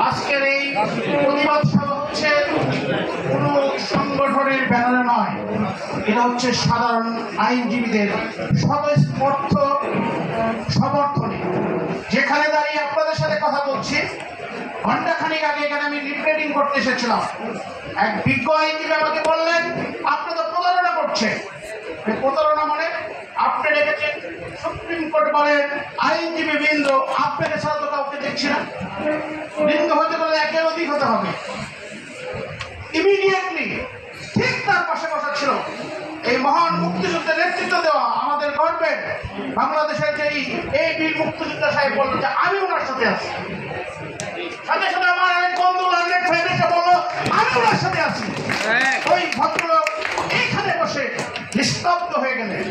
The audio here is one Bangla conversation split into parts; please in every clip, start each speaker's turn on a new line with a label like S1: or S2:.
S1: আজকের এই প্রতিবাদ সভা হচ্ছে কোনো সংগঠনের ব্যানারে নয়, এটা হচ্ছে সাধারণ আইনজীবীদের স্বতঃস্ফূর্ত সমর্থনে। যেখানে দাঁড়িয়ে আপনাদের সাথে কথা বলছি, ঘণ্টাখানিক আগে এখানে আমি লিফলেটিং করতে এসেছিলাম। এক বিজ্ঞ আইনজীবী আমাকে বললেন, আপনি তো প্রতারণা করছেন। প্রতারণা মানে আপনি রেখেছেন সুপ্রিম কোর্ট বলেন আইনজীবী বৃন্দ, আপনাকে ছাড়া তো কাউকে দেখছি না। বৃন্দ হতে গেলে একের অধিক হতে হবে। ইমিডিয়েটলি ঠিক তার পাশে বসা ছিল এই মহান মুক্তিযুদ্ধের নেতৃত্ব দেওয়া আমাদের গর্বের বাংলাদেশের এই বীর মুক্তিযোদ্ধা সাহেব বললেন যে আমি ওনার সাথে আছি। সাথে সাথে আমার এক বন্ধু লন্ডন থেকে এসে বললো আমি ওনার সাথে আছি। ওই ভদ্রলোক এইখানে বসে নিস্তব্ধ হয়ে গেলেন।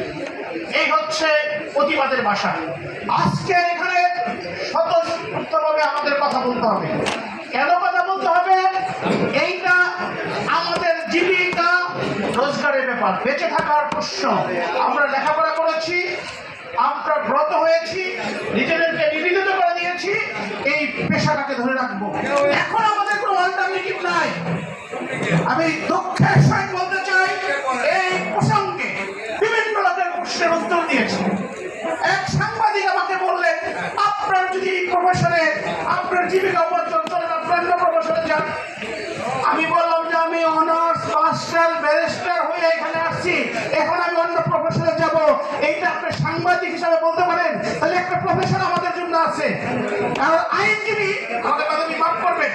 S1: এই হচ্ছে প্রতিবাদের ভাষা। আজকে এখানে স্বতঃস্ফূর্তভাবে আমাদের কথা বলতে হবে। কেন কথা বলতে হবে? এইটা আমাদের জীবিকা রোজগারের ব্যাপার, বেঁচে থাকার প্রশ্ন। আমরা লেখাপড়া করেছি, আমরা ব্রত হয়েছি, নিজেদেরকে নিবেদিত করে দিয়েছি, এই পেশাটাকে ধরে রাখবো। এখন আমাদের কোনো অল্টারনেটিভ নাই। আমি দুঃখের সহিত বলতে চাই, এই প্রসঙ্গে বিভিন্ন লোকের প্রশ্নের উত্তর দিয়েছি। এক সাংবাদিক আমাকে বললেন, আপনার যদি প্রফেশনে আপনার জীবিকা উপার্জন করেন, আপনার অন্য প্রফেশনে যান। আমি বললাম যে আমি অনার্স মাস্টার ব্যারিস্টার হয়ে এখানে আসছি, এখন আমি অন্য প্রফেশনে যাব, এইটা আপনি সাংবাদিক হিসাবে বলতে পারেন? তাহলে একটা প্রফেশন আমাদের জন্য আছে। কারণ আইনজীবী আমাদের কথা মাফ করবেন,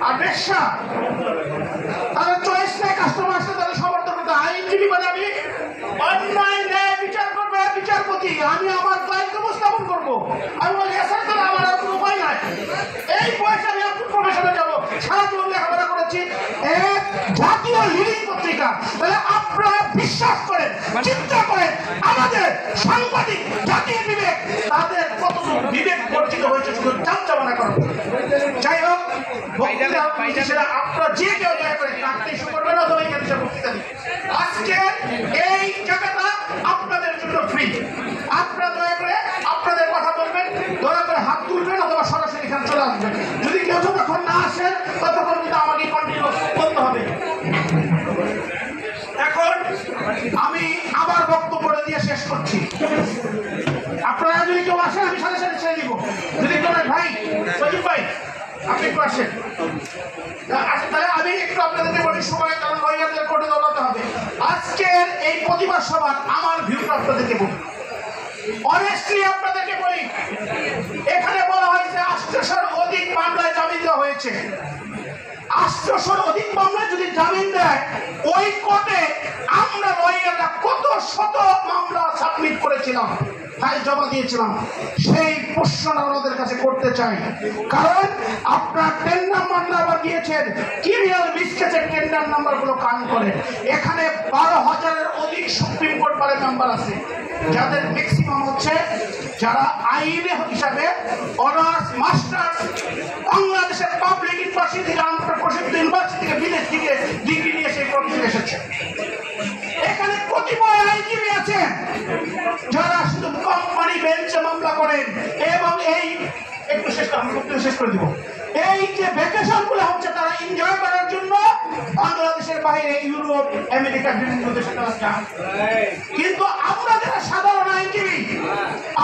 S1: আর ব্যবসা তাদের চয়েস নেই, কাস্টমার আসলে তাদের সমর্থন করতে। আইনজীবী মানে আমি অন্যায় ন্যায় বিচার করবো, বিচারপতি আমি আমার দায়িত্ব উপস্থাপন করবো। আমি বলি এছাড়া তাহলে আমার আর কোনো উপায় নাই। এই বয়সে আমি আপনার প্রফেশনে যাবো। সারা জীবন লেখাপড়া করেছি এক জাতীয় লিডিং পত্রিকা। তাহলে আপনারা বিশ্বাস করেন, চিন্তা করেন, আমাদের সাংবাদিক জাতীয় বিবেক, তাদের কতটুকু বিবেক পরিচিত হয়েছে শুধু চামচামানা করা। যাই হোক, আপনারা যে কেউ দয়া করে কাটতে শুরু করবেন অথবা এখানে বক্তৃতা দিন। আজকে এই জায়গাটা আপনাদের জন্য ফ্রি। আপনারা দয়া করে আপনাদের কথা বলবেন, দয়া করে হাত তুলবেন অথবা সরাসরি এখানে চলে আসবেন। যদি কেউ যতক্ষণ না আসেন ততক্ষণ কিন্তু আমাকে কন্টিনিউ করতে হবে। এখন আমি আবার বক্তব্য দিয়ে শেষ করছি। আপনারা যদি কেউ আসেন আমি সাথে সাথে ছেড়ে দিব। যদি কেউ ভাই সজীব ভাই আপনি একটু আসেন, তাহলে আমি একটু আপনাদেরকে বলি সময়, কারণ লয়ারদের কোর্টে দৌড়াতে হবে। আজকের এই প্রতিবাদ সভার আমার ভিউটা আপনাদেরকে বলি, অনেস্টলি আপনাদেরকে বলি। এখানে বলা হয়েছে 800-র অধিক মামলায় জামিন দেওয়া হয়েছে। 800-র অধিক মামলায় যদি জামিন দেয়, ওই কোর্টে আমরা লয়াররা কত শত মামলা সাবমিট করেছিলাম, ফাইল জমা দিয়েছিলাম, সেই প্রশ্নটা ওনাদের কাছে করতে চাই। কারণ আপনার টেন্ডার নাম্বার দিয়েছেন, ক্রিমিনাল মিসকেসের টেন্ডার নাম্বারগুলো কাউন্ট করে। এখানে 12,000-এর অধিক সুপ্রিম কোর্ট বারের নাম্বার আছে, যাদের ম্যাক্সিমাম হচ্ছে যারা আইনে হিসাবে অনার্স মাস্টার্স, বাংলাদেশের পাবলিক ইউনিভার্সিটি থেকে প্রসিদ্ধ ইউনিভার্সিটি থেকে বিদেশ থেকে ডিগ্রি নিয়ে সেই প্রতিষ্ঠানে এসেছে। এখানে কতিপয় আইনজীবী আছেন যারা শুধু কোম্পানি বেঞ্চে মামলা করেন, এবং এই একটু শেষ করে দিব, এই যে ভ্যাকেশন গুলো হচ্ছে তারা এনজয় করার জন্য বাংলাদেশের বাইরে ইউরোপ আমেরিকা বিভিন্ন দেশে তারা যান। কিন্তু আমরা যারা সাধারণ আইনজীবী,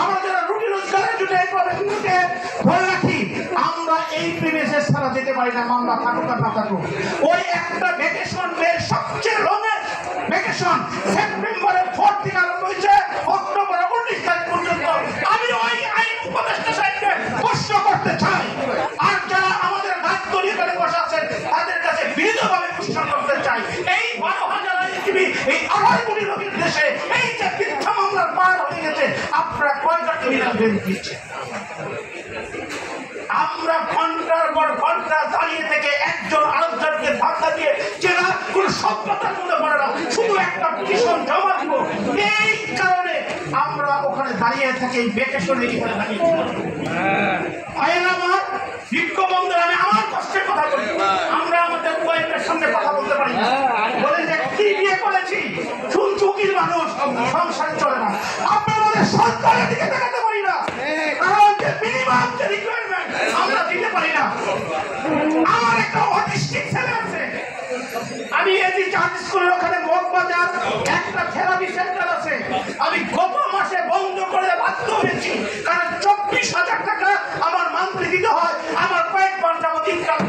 S1: আমরা যারা রুটি রোজগারের জন্য এই প্রফেশনকে ধরে রাখি, আমরা এই প্রিমিসেস ছাড়া যেতে পারি না, মামলা থাকুক আর না থাকুক। ওই একটা ভ্যাকেশন সবচেয়ে লংয়েস্ট ভ্যাকেশন সেপ্টেম্বরের 4 থেকে আরম্ভ হয়েছে অক্টোবরের 19 তারিখ পর্যন্ত। আমি ওই আইন উপদেষ্টা সাহেবকে প্রশ্ন করতে চাই, আর যারা আমাদের দায়িত্ব নিয়ে বসে আছেন তাদের কাছে বিনীতভাবে প্রশ্ন করতে চাই, এই 12,000 আইনজীবী এই 2.5 কোটি লোকের দেশে এই যে মিথ্যা মামলার পার হয়ে গেছে, আপনারা কয়টা ক্রিমিনাল বেঞ্চ দিচ্ছেন? আমরা ঘন্টার পর ঘন্টা দাঁড়িয়ে থেকে একজন আরেকজনকে ধাক্কা দিয়ে যেটা কোন সভ্যতার মধ্যে পড়ে না, শুধু একটা পিটিশন জমা দিব, এই কারণে আমরা ওখানে দাঁড়িয়ে থাকি, এই ভ্যাকেশনে এখানে দাঁড়িয়ে আমার বিজ্ঞ বন্ধুরা, আমি আমার কষ্টের কথা বলি। আমরা আমাদের ওয়াইফের সামনে কথা বলতে পারি না, বলে যে কি বিয়ে করেছি, চুকির মানুষ, সংসারে চলে না। আপনার আমাদের সরকারের দিকে দেখাতে পারি না, কারণ যে মিনিমাম যে রিকোয়ারমেন্ট আমরা দিতে পারি না। স্কুলের ওখানে মগবাজার একটা থেরাপি সেন্টার আছে, আমি গত মাসে বন্ধ করে বাধ্য হয়েছি, কারণ 24,000 টাকা আমার মান্থলি দিতে হয় আমার কয়েক ঘন্টা দিনকাল